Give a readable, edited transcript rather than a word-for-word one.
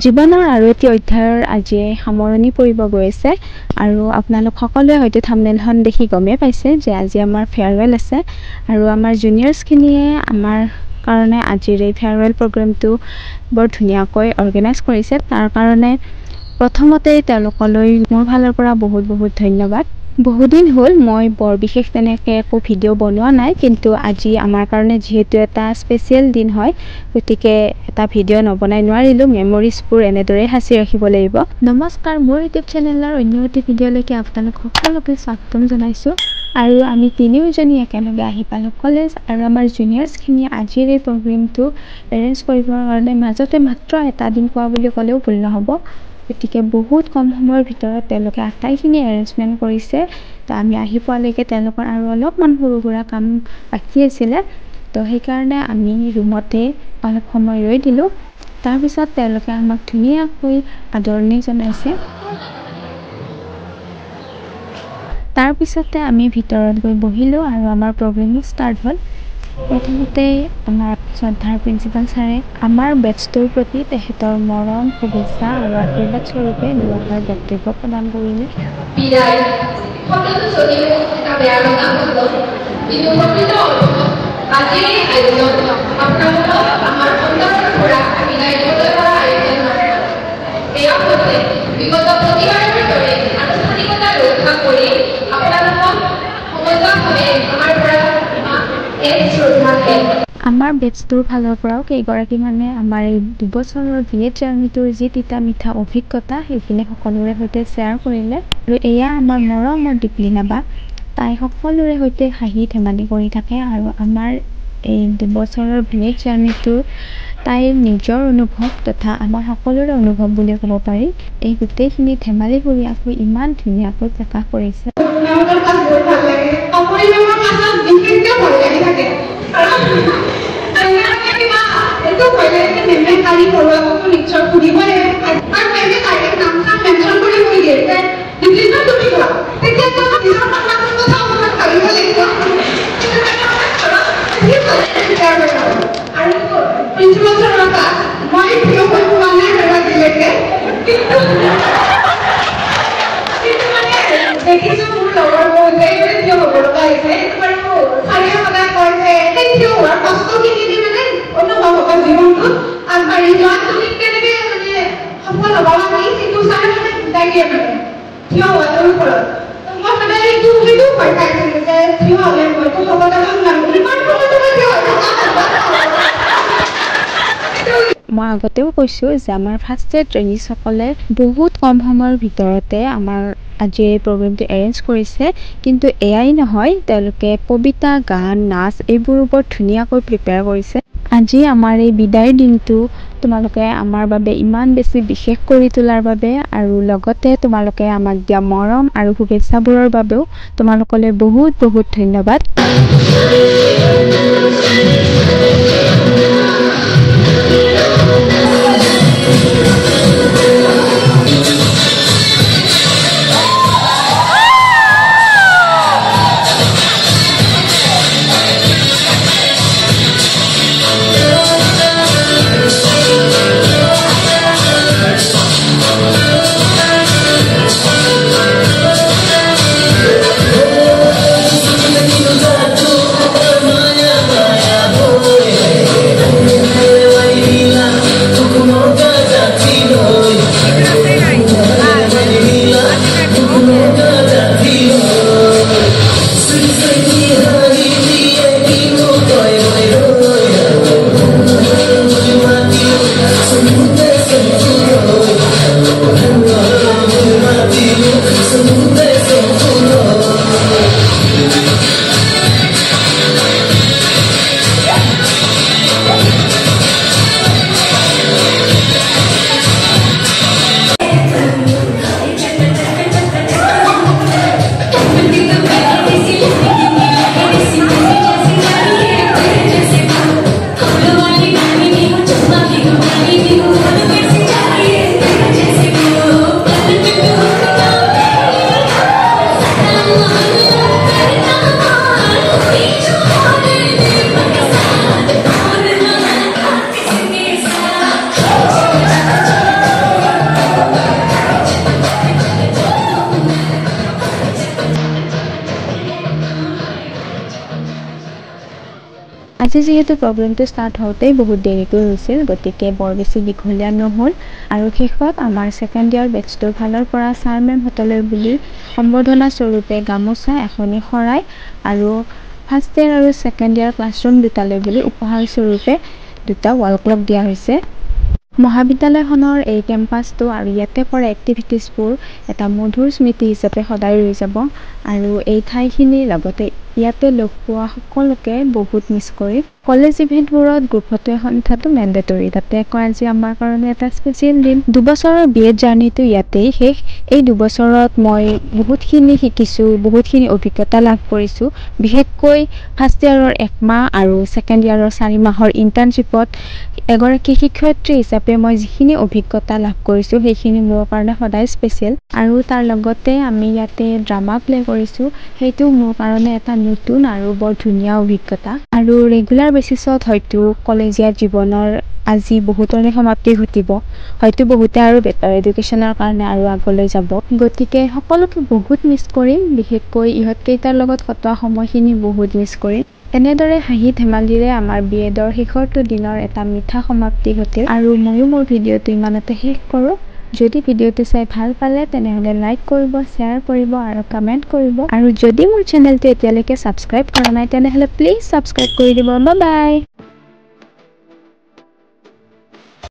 জীৱনৰ আৰু এটি অধ্যায়ৰ আজি সামৰণি পৰিব গৈছে আৰু আপোনালোক সকলোৱে হয়তো থাম্বনেইলখন দেখি গমেই পাইছে যে আজি আমাৰ ফেয়াৰৱেল আছে আৰু আমাৰ জুনিয়ৰ্ছখিনিয়ে আমাৰ কাৰণে আজিৰ এই ফেয়াৰৱেল প্ৰগ্ৰেমটো বৰ ধুনীয়াকৈ অৰ্গেনাইজ কৰিছে। তাৰ কাৰণে প্ৰথমতে তেওঁলোকলৈ মোৰ ফালৰ পৰা বহুত বহুত ধন্যবাদ। বহুদিন হ'ল মই বৰ বিশেষ তেনেকৈ একো ভিডিঅ' বনোৱা নাই, কিন্তু আজি আমাৰ কাৰণে যিহেতু এটা স্পেচিয়েল দিন হয় গতিকে এটা ভিডিঅ' নবনাই নোৱাৰিলোঁ। মেমৰিজবোৰ এনেদৰেই সাঁচি ৰাখিব লাগিব। নমস্কাৰ, মোৰ ইউটিউব চেনেলৰ অন্য এটি ভিডিঅ'লৈকে আপোনালোক সকলোকে স্বাগতম জনাইছোঁ। আৰু আমি তিনিওজনী একেলগে আহি পালোঁ কলেজ আৰু আমাৰ জুনিয়ৰ্ছখিনিয়ে আজিৰ এই প্ৰগ্ৰেমটো এৰেঞ্জ কৰিবৰ কাৰণে মাজতে মাত্ৰ এটা দিন পোৱা বুলি ক'লেও ভুল নহ'ব। গতিকে বহুত কম সময়ৰ ভিতৰত তেওঁলোকে আটাইখিনি এৰেঞ্জমেণ্ট কৰিছে। তো আমি আহি পোৱালৈকে তেওঁলোকৰ আৰু অলপমান সৰু সুৰা কাম বাকী আছিলে, তো সেইকাৰণে আমি ৰুমতে অলপ সময় ৰৈ দিলোঁ। তাৰপিছত তেওঁলোকে আমাক ধুনীয়াকৈ আদৰণি জনাইছে। তাৰপিছতে আমি ভিতৰত গৈ বহিলোঁ আৰু আমাৰ প্ৰগ্ৰেমটো ষ্টাৰ্ট হ'ল। প্ৰথমতে আমাৰ শ্ৰদ্ধাৰ প্ৰিন্সিপাল ছাৰে আমাৰ বেটছটোৰ প্ৰতি তেখেতৰ মৰম, শুভেচ্ছা আৰু আশীৰ্বাদ স্বৰূপে দুআষাৰ বক্তব্য প্ৰদান কৰিলে। আমাৰ বেটছটোৰ ফালৰ পৰাও কেইগৰাকীমানে আমাৰ এই 2 বছৰৰ BA জাৰ্ণিটোৰ যি তিতা মিঠা অভিজ্ঞতা সেইখিনি সকলোৰে সৈতে শ্বেয়াৰ কৰিলে। আৰু এয়া আমাৰ মৰমৰ দীপলিনা বা, তাই সকলোৰে সৈতে হাঁহি ধেমালি কৰি থাকে আৰু আমাৰ এই 2 বছৰৰ BA জাৰ্ণিটোৰ তাইৰ নিজৰ অনুভৱ তথা আমাৰ সকলোৰে অনুভৱ বুলি ক'ব পাৰি। এই গোটেইখিনি ধেমালি কৰি আকৌ ইমান ধুনীয়াকৈ প্ৰকাশ কৰিছে। মই আগতেও কৈছোঁ যে আমাৰ ফাৰ্ষ্ট ইয়েৰ ট্ৰেইনিজসকলে বহুত কম সময়ৰ ভিতৰতে আমাৰ আজিৰ এই প্ৰগ্ৰেমটো এৰেঞ্জ কৰিছে, কিন্তু এয়াই নহয়, তেওঁলোকে কবিতা, গান, নাচ এইবোৰো বৰ ধুনীয়াকৈ প্ৰিপেয়াৰ কৰিছে। আজি আমাৰ এই বিদায়ৰ দিনটো তোমালোকে আমাৰ বাবে ইমান বেছি বিশেষ কৰি তোলাৰ বাবে আৰু লগতে তোমালোকে আমাক দিয়া মৰম আৰু শুভেচ্ছাবোৰৰ বাবেও তোমালোকলৈ বহুত বহুত ধন্যবাদ। আজি যিহেতু প্ৰগ্ৰেমটো ষ্টাৰ্ট হওঁতেই বহুত দেৰিকৈ হৈছিল, গতিকে বৰ বেছি দীঘলীয়া নহ'ল আৰু শেষত আমাৰ ছেকেণ্ড ইয়াৰ বেটছটোৰ ফালৰ পৰা ছাৰ মেমহঁতলৈ বুলি সম্বৰ্ধনা স্বৰূপে গামোচা এখনি শৰাই আৰু ফাৰ্ষ্ট ইয়াৰ আৰু ছেকেণ্ড ইয়াৰ ক্লাছৰুম দুটালৈ বুলি উপহাৰ স্বৰূপে দুটা ৱাল ক্লক দিয়া হৈছে। মহাবিদ্যালয়খনৰ এই কেম্পাছটো আৰু ইয়াতে কৰা এক্টিভিটিছবোৰ এটা মধুৰ স্মৃতি হিচাপে সদায় ৰৈ যাব আৰু এই ঠাইখিনিৰ লগতে ইয়াতে লগ পোৱা সকলোকে বহুত মিছ কৰি কলেজ ইভেণ্টবোৰত গ্ৰুপ ফটো এখন উঠাটো মেণ্ডেটৰী। তাতে কয় আজি আমাৰ কাৰণে এটা স্পেচিয়েল দিন। 2 বছৰৰ BEd জাৰ্ণিটো ইয়াতেই শেষ। এই 2 বছৰত মই বহুতখিনি শিকিছোঁ, বহুতখিনি অভিজ্ঞতা লাভ কৰিছোঁ। বিশেষকৈ ফাৰ্ষ্ট ইয়াৰৰ 1 মাহ আৰু ছেকেণ্ড ইয়াৰৰ 4 মাহৰ ইণ্টাৰ্ণশ্বিপত এগৰাকী শিক্ষয়িত্ৰী হিচাপে মই যিখিনি অভিজ্ঞতা লাভ কৰিছোঁ সেইখিনি মোৰ কাৰণে সদায় স্পেচিয়েল। আৰু তাৰ লগতে আমি ইয়াতে ড্ৰামা প্লে কৰিছোঁ, সেইটো মোৰ কাৰণে এটা নতুন আৰু বৰ ধুনীয়া অভিজ্ঞতা। আৰু ৰেগুলাৰ বেচিছত হয়তো কলেজীয়া জীৱনৰ আজি বহুতৰে সমাপ্তি ঘটিব, হয়তো বহুতে আৰু বেটাৰ এডুকেশ্যনৰ কাৰণে আৰু আগলৈ যাব। গতিকে সকলোকে বহুত মিছ কৰিম, বিশেষকৈ ইহঁতকেইটাৰ লগত কটোৱা সময়খিনি বহুত মিছ কৰিম। এনেদৰে হাঁহি ধেমালিৰে আমাৰ BEdৰ শেষৰটো দিনৰ এটা মিঠা সমাপ্তি ঘটিল আৰু ময়ো মোৰ ভিডিঅ'টো ইমানতে শেষ কৰোঁ। যদি ভিডিঅ'টো চাই ভাল পালে তেনেহ'লে লাইক কৰিব, শ্বেয়াৰ কৰিব আৰু কমেণ্ট কৰিব। আৰু যদি মোৰ চেনেলটো এতিয়ালৈকে ছাবস্ক্ৰাইব কৰা নাই তেনেহ'লে প্লিজ ছাবস্ক্ৰাইব কৰি দিব। Bye bye.